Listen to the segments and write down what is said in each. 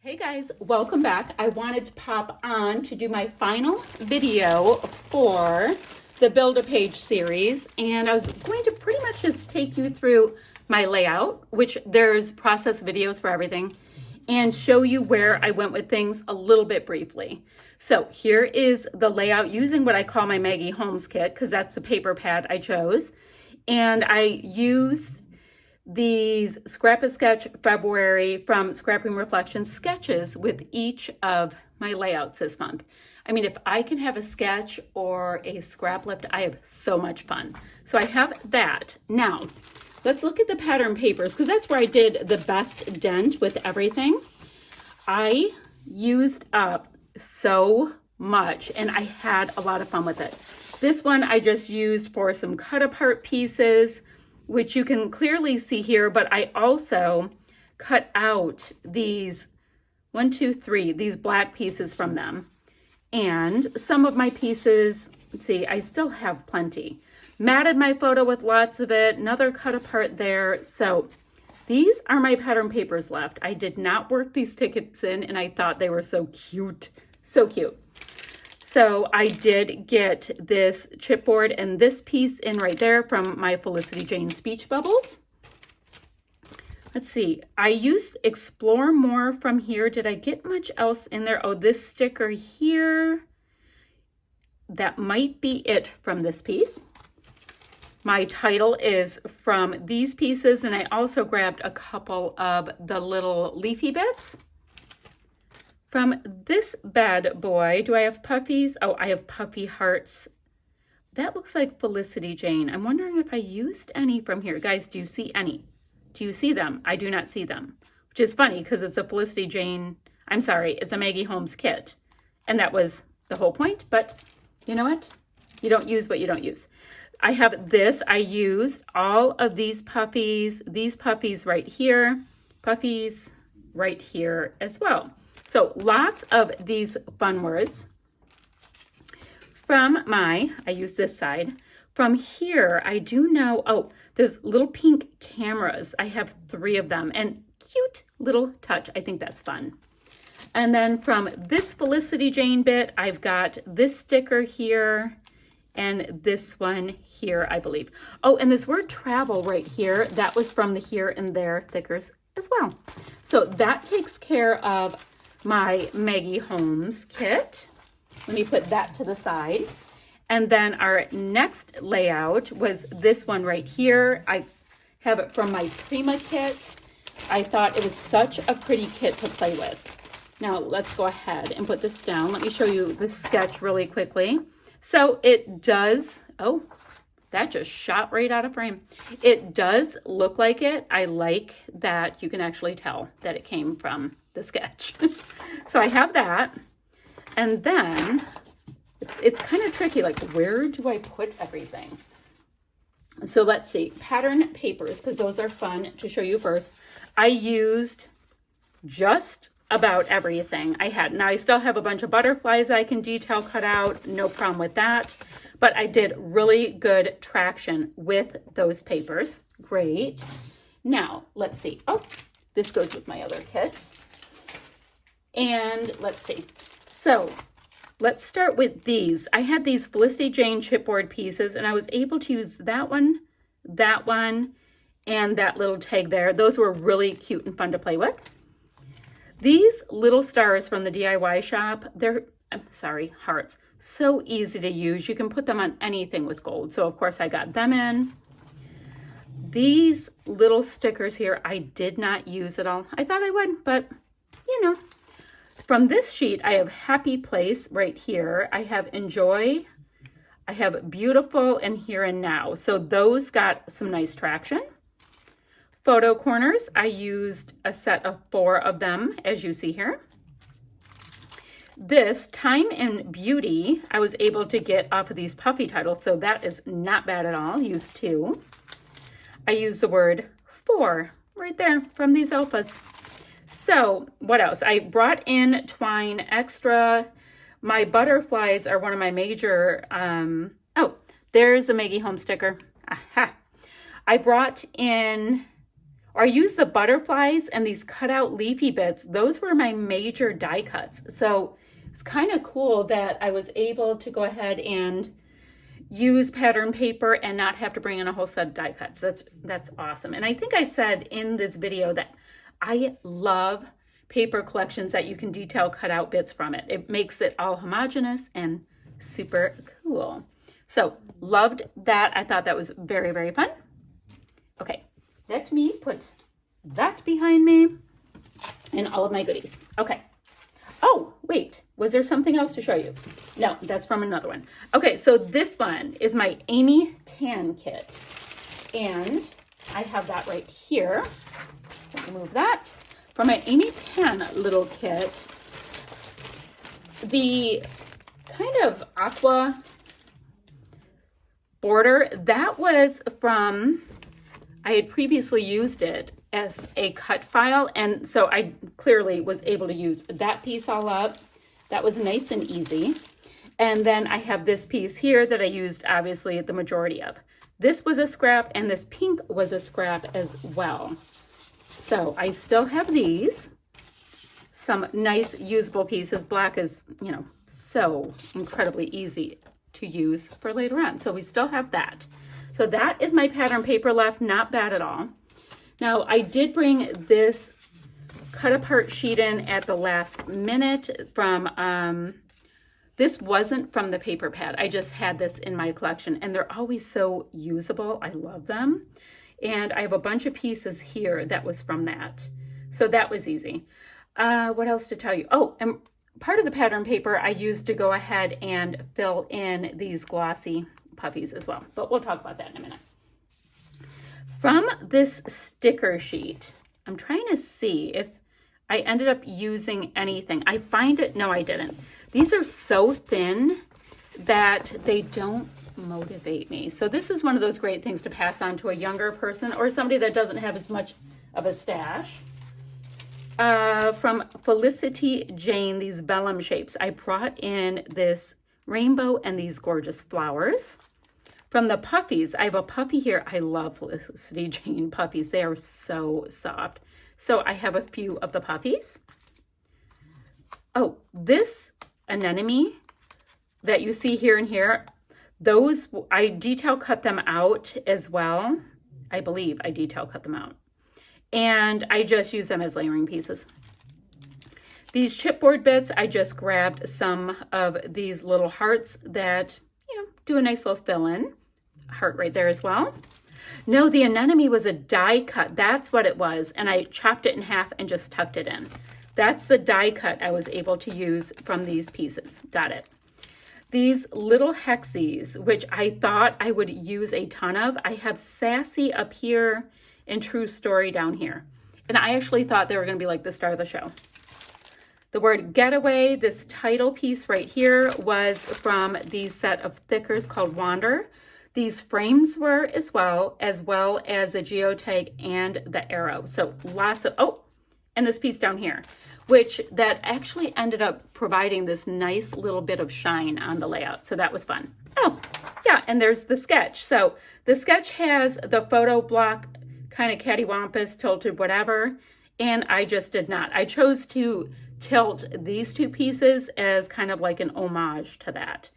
Hey guys, welcome back. I wanted to pop on to do my final video for the Build-A-Page series, and I was going to pretty much just take you through my layout, which there's process videos for everything, and show you where I went with things a little bit briefly. So here is the layout using what I call my Maggie Holmes kit, because that's the paper pad I chose, and I used these Scrap-A-Sketch February from Scrapping Reflections sketches with each of my layouts this month. I mean, if I can have a sketch or a scrap lift, I have so much fun. So I have that. Now, let's look at the pattern papers, because that's where I did the best dent with everything. I used up so much, and I had a lot of fun with it. This one I just used for some cut apart pieces, which you can clearly see here, but I also cut out these these black pieces from them. And some of my pieces, let's see, I still have plenty. Matted my photo with lots of it, another cut apart there. So these are my pattern papers left. I did not work these tickets in, and I thought they were so cute, so cute. So I did get this chipboard and this piece in right there from my Felicity Jane Speech Bubbles. Let's see, I used Explore More from here. Did I get much else in there? Oh, this sticker here. That might be it from this piece. My title is from these pieces, and I also grabbed a couple of the little leafy bits. From this bad boy, do I have puffies? Oh, I have puffy hearts. That looks like Felicity Jane. I'm wondering if I used any from here. Guys, do you see any? Do you see them? I do not see them, which is funny because it's a Felicity Jane, I'm sorry, it's a Maggie Holmes kit. And that was the whole point, but you know what? You don't use what you don't use. I have this. I used all of these puffies right here, puffies right here as well. So lots of these fun words. From I use this side. From here, I do know, oh, there's little pink cameras. I have 3 of them, and cute little touch. I think that's fun. And then from this Felicity Jane bit, I've got this sticker here and this one here, I believe. Oh, and this word travel right here, that was from the Here and There thickers as well. So that takes care of my Maggie Holmes kit. Let me put that to the side. And then our next layout was this one right here. I have it from my Prima kit. I thought it was such a pretty kit to play with. Now let's go ahead and put this down. Let me show you the sketch really quickly. So it does, oh, that just shot right out of frame. It does look like it. I like that you can actually tell that it came from the sketch. So I have that. And then it's kind of tricky, like where do I put everything? So let's see, pattern papers, because those are fun to show you first. I used just about everything I had. Now I still have a bunch of butterflies I can detail cut out, no problem with that. But I did really good traction with those papers. Great. Now let's see. Oh, this goes with my other kit. And let's see. So let's start with these. I had these Felicity Jane chipboard pieces, and I was able to use that one, and that little tag there. Those were really cute and fun to play with. These little stars from the DIY shop, they're, I'm sorry, hearts. So easy to use. You can put them on anything with gold. So of course I got them in. These little stickers here, I did not use at all. I thought I would, but you know. From this sheet, I have Happy Place right here. I have Enjoy. I have Beautiful and Here and Now. So those got some nice traction. Photo corners, I used a set of 4 of them, as you see here. This Time and Beauty, I was able to get off of these puffy titles, so that is not bad at all. Used 2. I used the word 4 right there from these alphas. So what else? I brought in twine extra. My butterflies are one of my major, oh, there's the Maggie Holmes sticker. Aha. I brought in Or I used the butterflies and these cut out leafy bits. Those were my major die cuts. So it's kind of cool that I was able to go ahead and use pattern paper and not have to bring in a whole set of die cuts. That's awesome. And I think I said in this video that I love paper collections that you can detail cut out bits from it. It makes it all homogeneous and super cool. So loved that. I thought that was very, very fun. Okay, let me put that behind me and all of my goodies. Okay. Oh, wait, was there something else to show you? No, that's from another one. Okay, so this one is my Amy Tan kit. And I have that right here. Let me move that. For my Amy Tan little kit, the kind of aqua border, that was from, I had previously used it as a cut file, and so I clearly was able to use that piece all up. That was nice and easy. And then I have this piece here that I used obviously the majority of. This was a scrap, and this pink was a scrap as well. So I still have these, some nice usable pieces. Black is, you know, so incredibly easy to use for later on. So we still have that. So that is my pattern paper left, not bad at all. Now, I did bring this cut apart sheet in at the last minute from, this wasn't from the paper pad. I just had this in my collection, and they're always so usable. I love them. And I have a bunch of pieces here that was from that. So that was easy. What else to tell you? Oh, and part of the pattern paper I used to go ahead and fill in these glossy puffies as well. But we'll talk about that in a minute. From this sticker sheet, I'm trying to see if I ended up using anything. I find it, no, I didn't. These are so thin that they don't motivate me. So this is one of those great things to pass on to a younger person or somebody that doesn't have as much of a stash. From Felicity Jane, these vellum shapes. I brought in this rainbow and these gorgeous flowers. From the puffies, I have a puffy here. I love Felicity Jane puffies. They are so soft. So I have a few of the puffies. Oh, this anemone that you see here and here, those, I detail cut them out as well. I believe I detail cut them out. And I just use them as layering pieces. These chipboard bits, I just grabbed some of these little hearts that, you know, do a nice little fill in. Heart right there as well. No, the anemone was a die cut. That's what it was. And I chopped it in half and just tucked it in. That's the die cut I was able to use from these pieces. Got it. These little hexies, which I thought I would use a ton of. I have Sassy up here and True Story down here. And I actually thought they were going to be like the star of the show. The word Getaway, this title piece right here, was from the set of thickers called Wander. These frames were as well as the geotag and the arrow. So lots of, oh, and this piece down here, which that actually ended up providing this nice little bit of shine on the layout. So that was fun. Oh, yeah, and there's the sketch. So the sketch has the photo block kind of cattywampus, tilted, whatever, and I just did not. I chose to tilt these two pieces as kind of like an homage to that.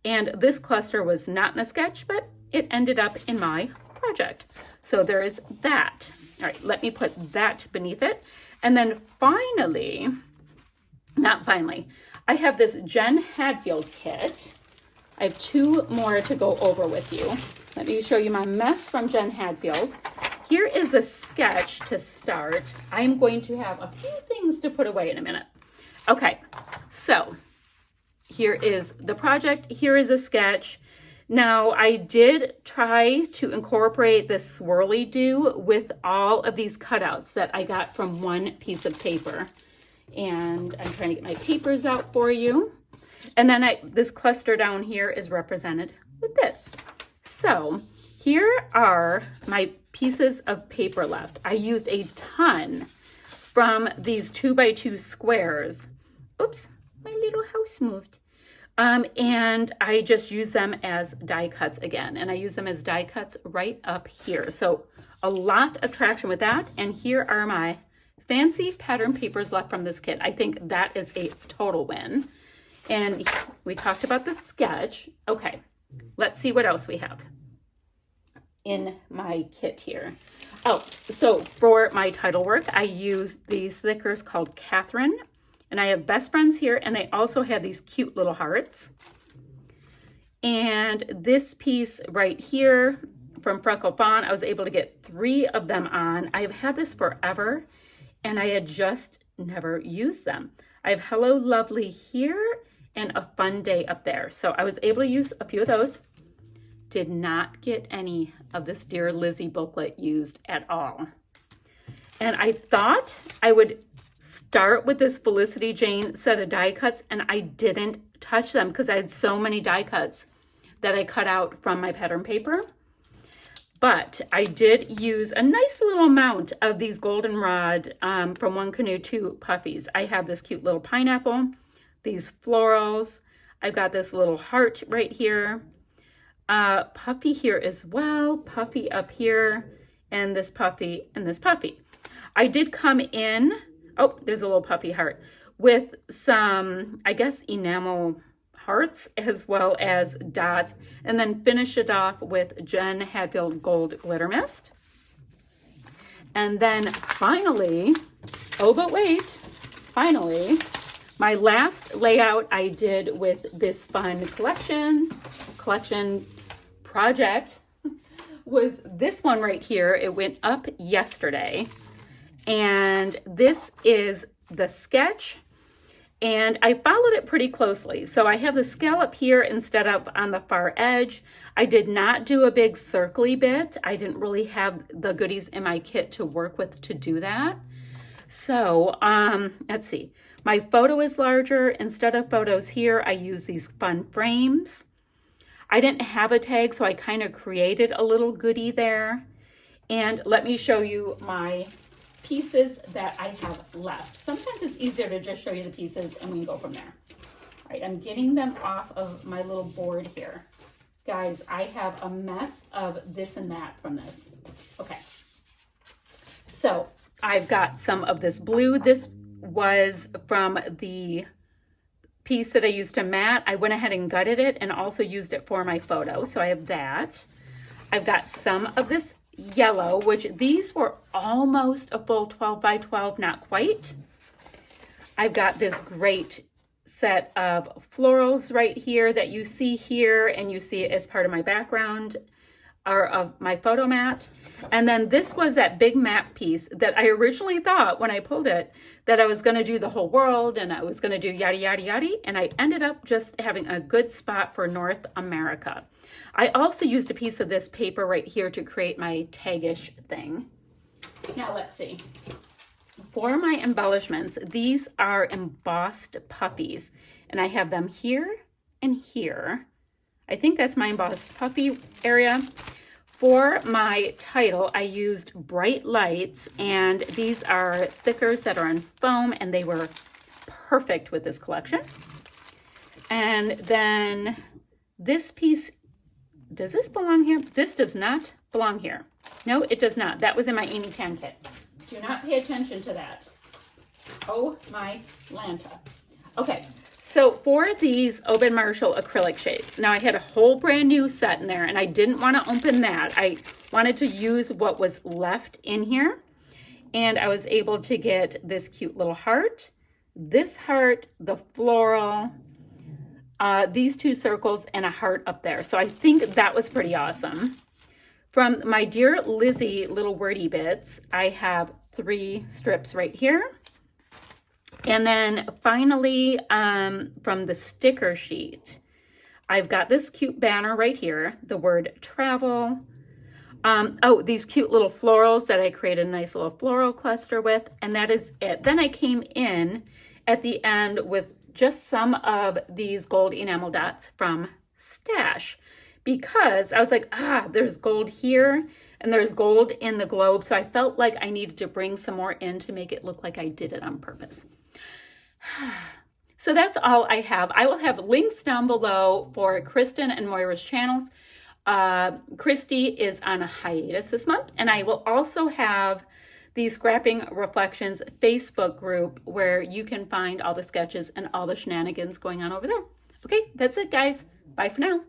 And this cluster was not in the sketch, but it ended up in my project. So there is that. All right, let me put that beneath it. And then finally, not finally, I have this Jen Hadfield kit. I have two more to go over with you. Let me show you my mess from Jen Hadfield. Here is a sketch to start. I'm going to have a few things to put away in a minute. Okay, so here is the project. Here is a sketch. Now, I did try to incorporate this swirly do with all of these cutouts that I got from one piece of paper. And I'm trying to get my papers out for you. And then this cluster down here is represented with this. So here are my pieces of paper left. I used a ton from these 2x2 squares. Oops, my little house moved. And I just use them as die cuts again. And I use them as die cuts right up here. So a lot of traction with that. And here are my fancy pattern papers left from this kit. I think that is a total win. And we talked about the sketch. Okay, let's see what else we have in my kit here. Oh, so for my title work, I use these stickers called Catherine. And I have Best Friends here, and they also have these cute little hearts. And this piece right here from Freckle Fawn, I was able to get 3 of them on. I've had this forever, and I had just never used them. I have Hello Lovely here and A Fun Day up there. So I was able to use a few of those. Did not get any of this Dear Lizzie booklet used at all. And I thought I would start with this Felicity Jane set of die cuts, and I didn't touch them because I had so many die cuts that I cut out from my pattern paper. But I did use a nice little amount of these goldenrod from One Canoe 2 puffies. I have this cute little pineapple, these florals. I've got this little heart right here. Puffy here as well, puffy up here, and this puffy and this puffy. I did come in, oh, there's a little puffy heart, with some, I guess, enamel hearts as well as dots, and then finish it off with Jen Hadfield Gold Glitter Mist. And then finally, oh, but wait, finally, my last layout I did with this fun collection project was this one right here. It went up yesterday. And this is the sketch, and I followed it pretty closely. So I have the scallop here instead of on the far edge. I did not do a big circly bit. I didn't really have the goodies in my kit to work with to do that. So let's see. My photo is larger. Instead of photos here, I use these fun frames. I didn't have a tag, so I kind of created a little goodie there. And let me show you my pieces that I have left. Sometimes it's easier to just show you the pieces and we can go from there. All right, I'm getting them off of my little board here. Guys, I have a mess of this and that from this. Okay, so I've got some of this blue. This was from the piece that I used to mat. I went ahead and gutted it and also used it for my photo. So I have that. I've got some of this yellow, which these were almost a full 12 by 12, not quite. I've got this great set of florals right here that you see here, and you see it as part of my background or of my photo mat. And then this was that big map piece that I originally thought when I pulled it that I was going to do the whole world and I was going to do yada yada yada, and I ended up just having a good spot for North America. I also used a piece of this paper right here to create my tagish thing. Now let's see. For my embellishments, these are embossed puffies, and I have them here and here. I think that's my embossed puffy area. For my title, I used Bright Lights, and these are thickers that are on foam, and they were perfect with this collection. And then this piece, does this belong here? This does not belong here. No, it does not. That was in my Amy Tan kit. Do not pay attention to that. Oh my Lanta. Okay, so for these Oban Marshall acrylic shapes, now I had a whole brand new set in there and I didn't want to open that. I wanted to use what was left in here, and I was able to get this cute little heart, this heart, the floral, these two circles, and a heart up there. So I think that was pretty awesome. From my Dear Lizzie little wordy bits, I have 3 strips right here. And then finally, from the sticker sheet, I've got this cute banner right here, the word travel. Oh, these cute little florals that I created a nice little floral cluster with, and that is it. Then I came in at the end with just some of these gold enamel dots from Stash, because I was like, there's gold here and there's gold in the globe. So I felt like I needed to bring some more in to make it look like I did it on purpose. So that's all I have. I will have links down below for Kristen and Moira's channels. Christy is on a hiatus this month, and I will also have the Scrapping Reflections Facebook group where you can find all the sketches and all the shenanigans going on over there. Okay, that's it, guys. Bye for now.